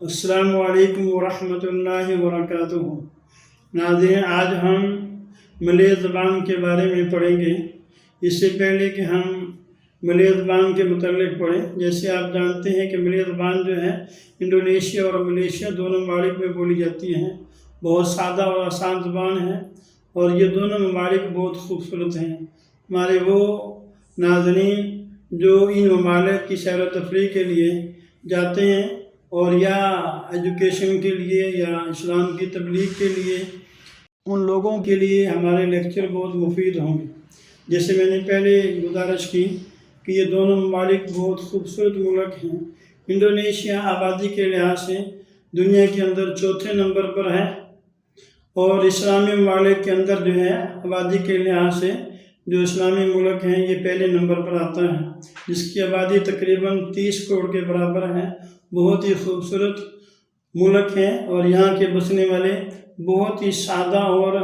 السلام علیکم ورحمۃ اللہ وبرکاتہ۔ ناظرین، آج ہم ملے زبان کے بارے میں پڑھیں گے۔ اس سے پہلے کہ ہم ملے زبان کے متعلق پڑھیں، جیسے آپ جانتے ہیں کہ ملے زبان جو ہے انڈونیشیا اور ملیشیا دونوں ممالک میں بولی جاتی ہیں۔ بہت سادہ اور آسان زبان ہے اور یہ دونوں ممالک بہت خوبصورت ہیں۔ ہمارے وہ ناظرین جو ان ممالک کی سیر و تفریح کے لیے جاتے ہیں اور یا ایجوکیشن کے لیے یا اسلام کی تبلیغ کے لیے، ان لوگوں کے لیے ہمارے لیکچر بہت مفید ہوں گے۔ جیسے میں نے پہلے گزارش کی کہ یہ دونوں ممالک بہت خوبصورت ملک ہیں۔ انڈونیشیا آبادی کے لحاظ سے دنیا کے اندر چوتھے نمبر پر ہے اور اسلامی ممالک کے اندر جو ہے آبادی کے لحاظ سے جو اسلامی ملک ہیں یہ پہلے نمبر پر آتا ہے، جس کی آبادی تقریباً 30 کروڑ کے برابر ہے۔ بہت ہی خوبصورت ملک ہے اور یہاں کے بسنے والے بہت ہی سادہ اور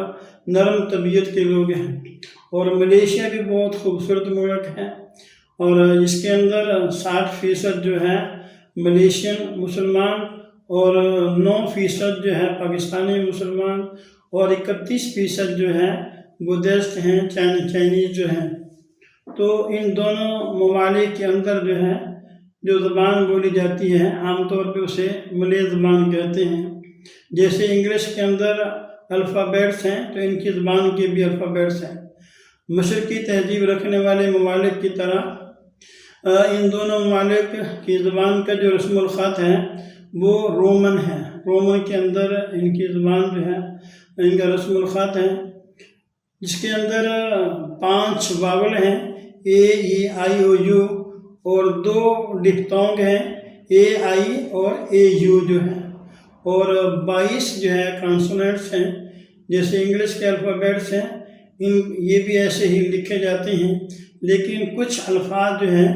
نرم طبیعت کے لوگ ہیں۔ اور ملیشیا بھی بہت خوبصورت ملک ہے اور اس کے اندر 60% جو ہے ملیشین مسلمان اور 9% جو ہے پاکستانی مسلمان اور 31% جو ہے بدھسٹ ہیں، چائنیز جو ہیں۔ تو ان دونوں ممالک کے اندر جو ہے جو زبان بولی جاتی ہے عام طور پہ اسے ملے زبان کہتے ہیں۔ جیسے انگلش کے اندر الفابیٹس ہیں تو ان کی زبان کے بھی الفابیٹس ہیں۔ مشرقی تہذیب رکھنے والے ممالک کی طرح ان دونوں ممالک کی زبان کا جو رسم الخط ہے وہ رومن ہے۔ رومن کے اندر ان کی زبان جو ہے ان کا رسم الخط ہے، جس کے اندر 5 واول ہیں، اے ای آئی او یو، اور 2 ڈپتونگ ہیں، اے آئی اور اے یو جو ہیں، اور 22 جو ہے کانسوننٹس ہیں۔ جیسے انگلش کے الفابیٹس ہیں یہ بھی ایسے ہی لکھے جاتے ہیں، لیکن کچھ الفاظ جو ہیں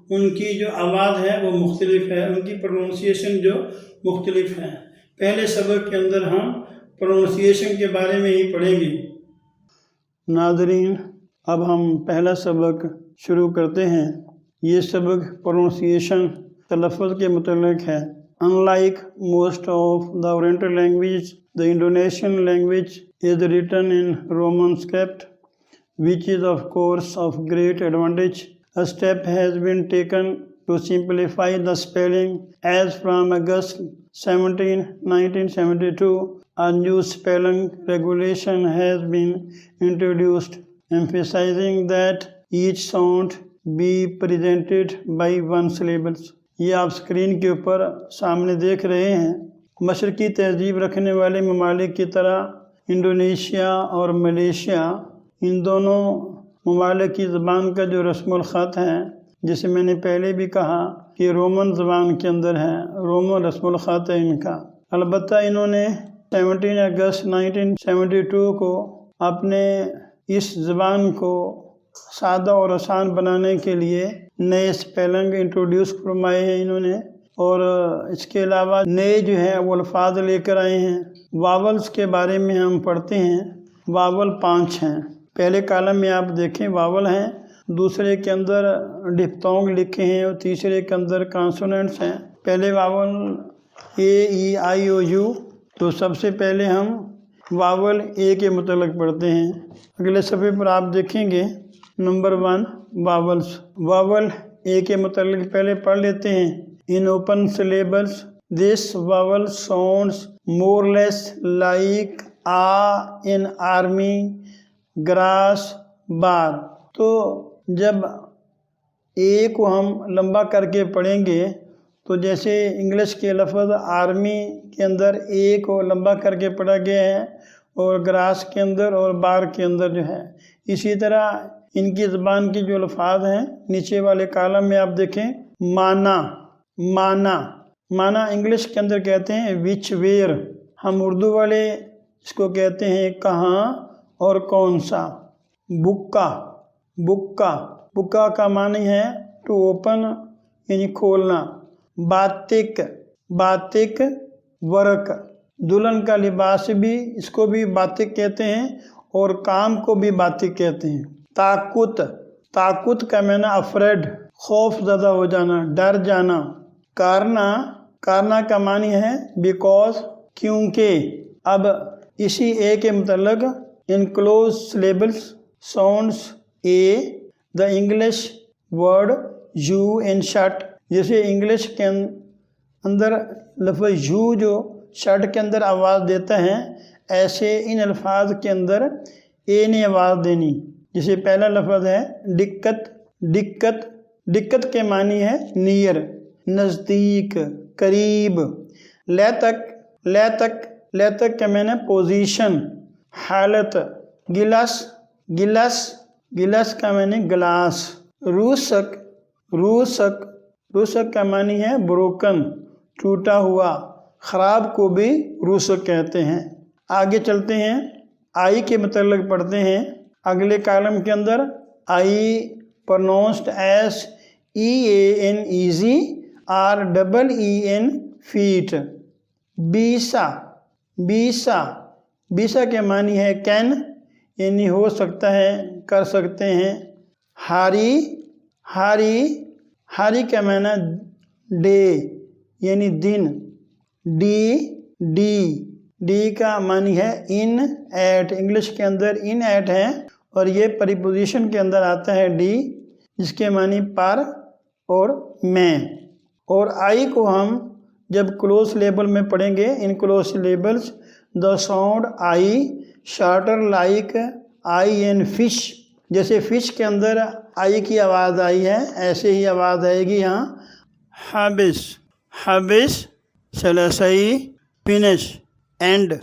ان کی جو آواز ہے وہ مختلف ہے، ان کی پروننسیشن جو مختلف ہے۔ پہلے سبق کے اندر ہم پروننسیشن کے بارے میں ہی پڑھیں گے۔ ناظرین، اب ہم پہلا سبق شروع کرتے ہیں۔ یہ سبق پروننسیشن تلفظ کے متعلق ہے۔ Unlike most of the Oriental languages, the Indonesian language is written in Roman script, which is of course of great advantage. A step has been taken to simplify the spelling, as from August 17, 1972, a new spelling regulation has been introduced, emphasizing that each sound be presented by one syllable. یہ آپ screen کے اوپر سامنے دیکھ رہے ہیں۔ مشرقی تہذیب رکھنے والے ممالک کی طرح انڈونیشیا اور ملیشیا، ان دونوں ممالک کی زبان کا جو رسم الخط ہے، جسے میں نے پہلے بھی کہا کہ رومن زبان کے اندر ہے، رومن رسم الخط ہے ان کا۔ البتہ انہوں نے 17 اگست 1972 کو اپنے اس زبان کو سادہ اور آسان بنانے کے لیے نئے اسپیلنگ انٹروڈیوس فرمائے ہیں انہوں نے، اور اس کے علاوہ نئے جو ہے وہ الفاظ لے کر آئے ہیں۔ واولز کے بارے میں ہم پڑھتے ہیں۔ واول 5 ہیں۔ پہلے کالم میں آپ دیکھیں واول ہیں، دوسرے کے اندر ڈپتونگ لکھے ہیں اور تیسرے کے اندر کانسوننٹس ہیں۔ پہلے واول اے ای آئی او یو، تو سب سے پہلے ہم واول اے کے متعلق پڑھتے ہیں۔ اگلے صفحے پر آپ دیکھیں گے نمبر 1 واولز۔ واول اے کے متعلق پہلے پڑھ لیتے ہیں۔ In open syllables, this vowel sounds more or less like a in army, grass, bar. تو جب اے کو ہم لمبا کر کے پڑھیں گے تو جیسے انگلش کے لفظ آرمی کے اندر اے کو لمبا کر کے پڑھا گیا ہے اور گراس کے اندر اور بار کے اندر جو ہے، اسی طرح ان کی زبان کے جو الفاظ ہیں نیچے والے کالم میں آپ دیکھیں۔ مانا انگلش کے اندر کہتے ہیں وچ ویئر، ہم اردو والے اس کو کہتے ہیں کہاں اور کون سا۔ بکا کا معنی ہے ٹو اوپن، یعنی کھولنا۔ باتک ورک، دلہن کا لباس بھی اس کو بھی باتک کہتے ہیں اور کام کو بھی باتک کہتے ہیں۔ تاکت کا معنی افریڈ، خوف زدہ ہو جانا، ڈر جانا۔ کارنا کارنا کا معنی ہے بیکاز، کیونکہ۔ اب اسی اے کے متعلق in closed syllables sounds a the English word U in shut, جیسے انگلش کے اندر لفظ یو جو شٹ کے اندر آواز دیتا ہے، ایسے ان الفاظ کے اندر اے نے آواز دینی۔ جیسے پہلا لفظ ہے دقت، دقت، دقت کے معنی ہے نیئر، نزدیک، قریب۔ لیتک، لیتک، لیتک کے معنی پوزیشن، حالت۔ گلاس، گلاس، گلاس کا معنی گلاس۔ روسک، روسک، روسک کا معنی ہے بروکن، ٹوٹا ہوا۔ خراب کو بھی روسک کہتے ہیں۔ آگے چلتے ہیں، آئی کے متعلق پڑھتے ہیں۔ اگلے کالم کے اندر آئی pronounced as EAN easy or EEN feet۔ بیسا، بیسا، بیسا کے معنی ہے کین، یعنی ہو سکتا ہے، کر سکتے ہیں۔ ہاری، ہاری، ہاری کا معنی ڈے یعنی دن۔ ڈی، ڈی، ڈی کا معنی ہے ان ایٹ، انگلش کے اندر ان ایٹ ہے اور یہ پریپوزیشن کے اندر آتا ہے ڈی، جس کے معنی پر اور میں۔ اور آئی کو ہم جب کلوز لیبل میں پڑھیں گے، in closed labels the sound I shorter like I in fish, جیسے فش کے اندر آئی کی آواز آئی ہے ایسے ہی آواز آئے گی یہاں۔ حابس، حابس، ثلاثی، فنش، اینڈ،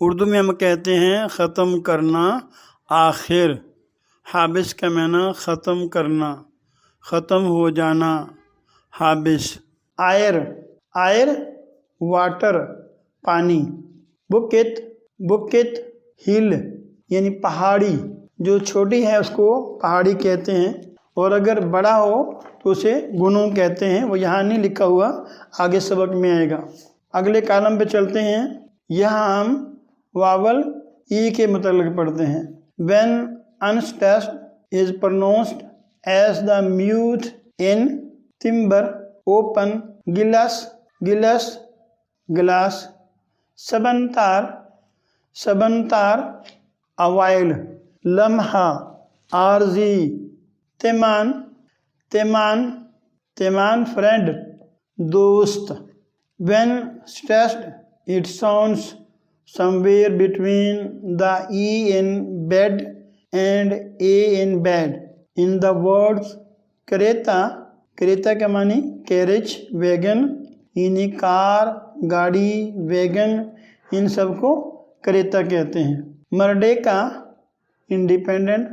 اردو میں ہم کہتے ہیں ختم کرنا، آخر۔ حابس کا معنی ختم کرنا، ختم ہو جانا، حابس۔ آئر، آئر، واٹر، پانی۔ بکت، بکت، ہل یعنی پہاڑی، جو چھوٹی ہے اس کو پہاڑی کہتے ہیں، اور اگر بڑا ہو تو اسے گنو کہتے ہیں۔ وہ یہاں نہیں لکھا ہوا، آگے سبق میں آئے گا۔ اگلے کالم پہ چلتے ہیں، یہاں ہم واول ای کے متعلق پڑھتے ہیں۔ when unstressed is pronounced as the mute in timber، open، گلاس، گلاس، گلاس۔ سبنتار، سبنتار، اوائل، لمحہ، عارضی۔ تیمان، تیمان، تیمان، فرینڈ، دوست۔ when stressed it sounds somewhere between the E in bed and A in bed in the words کریتا، کریتا کا معنی کیریج، ویگن، یعنی کار، گاڑی، ویگن، ان سب کو کریتا کہتے ہیں۔ مرڈیکا، انڈیپینڈنٹ،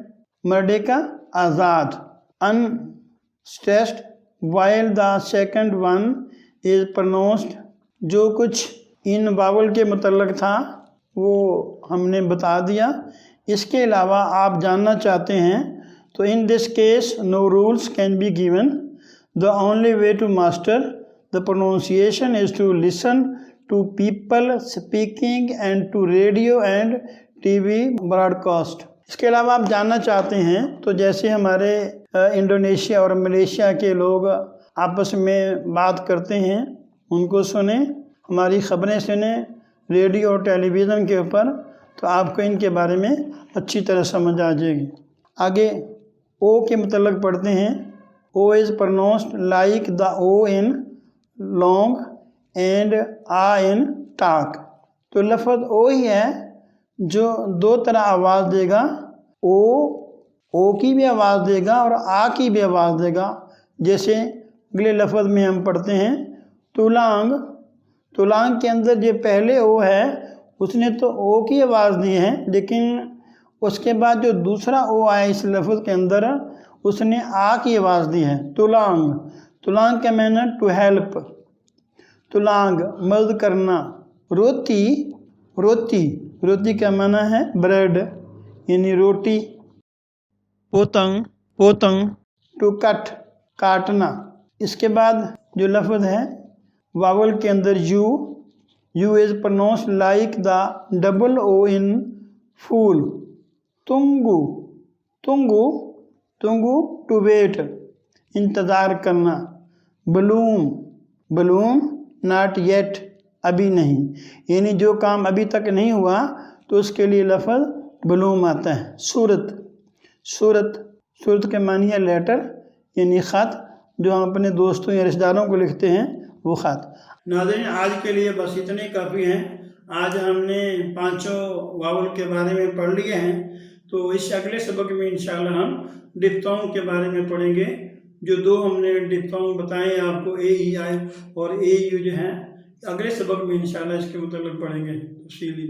مرڈیکا، آزاد۔ unstressed while the second one is pronounced، جو کچھ ان واول کے متعلق تھا وہ ہم نے بتا دیا۔ اس کے علاوہ آپ جاننا چاہتے ہیں تو in this case no rules can be given. The only way to master the pronunciation is to listen to people speaking and to radio and TV broadcast۔ اس کے علاوہ آپ جاننا چاہتے ہیں تو جیسے ہمارے انڈونیشیا اور ملیشیا کے لوگ آپس میں بات کرتے ہیں ان کو سنیں، ہماری خبریں سنیں ریڈیو اور ٹیلی ویژن کے اوپر، تو آپ کو ان کے بارے میں اچھی طرح سمجھ آ جائے گی۔ آگے او کے متعلق پڑھتے ہیں۔ او از pronounced like the O in long and A in talk۔ تو لفظ او ہی ہے جو دو طرح آواز دے گا، او کی بھی آواز دے گا اور آ کی بھی آواز دے گا۔ جیسے اگلے لفظ میں ہم پڑھتے ہیں تولانگ، تولانگ کے اندر جو پہلے او ہے اس نے تو او کی آواز دی ہے، لیکن اس کے بعد جو دوسرا او آیا اس لفظ کے اندر اس نے آ کی آواز دی ہے۔ تولانگ، تولانگ کا معنی ٹو ہیلپ، تولانگ مدد کرنا۔ روتی، روتی، روتی کا معنی ہے بریڈ یعنی روٹی۔ پوتنگ، پوتنگ، ٹو کٹ، کاٹنا۔ اس کے بعد جو لفظ ہے واول کے اندر U, U is pronounced like the double O in fool۔ تنگو، تنگو، تنگو، ٹو ویٹ، انتظار کرنا۔ بلوم، بلوم ناٹ یٹ، ابھی نہیں، یعنی جو کام ابھی تک نہیں ہوا تو اس کے لیے لفظ بلوم آتا ہے۔ صورت کے معنی ہے لیٹر، یعنی خط، جو ہم اپنے دوستوں یا رشتہ داروں کو لکھتے ہیں وہ خط۔ ناظرین آج کے لیے بس اتنے کافی ہیں۔ آج ہم نے 5 واول کے بارے میں پڑھ لیے ہیں، تو اس اگلے سبق میں انشاءاللہ ہم ڈپتھونگ کے بارے میں پڑھیں گے۔ جو 2 ہم نے ڈپتھونگ بتائے آپ کو، اے ای آئی اور اے یو جو ہیں، اگلے سبق میں انشاءاللہ اس کے متعلق پڑھیں گے تفصیلی۔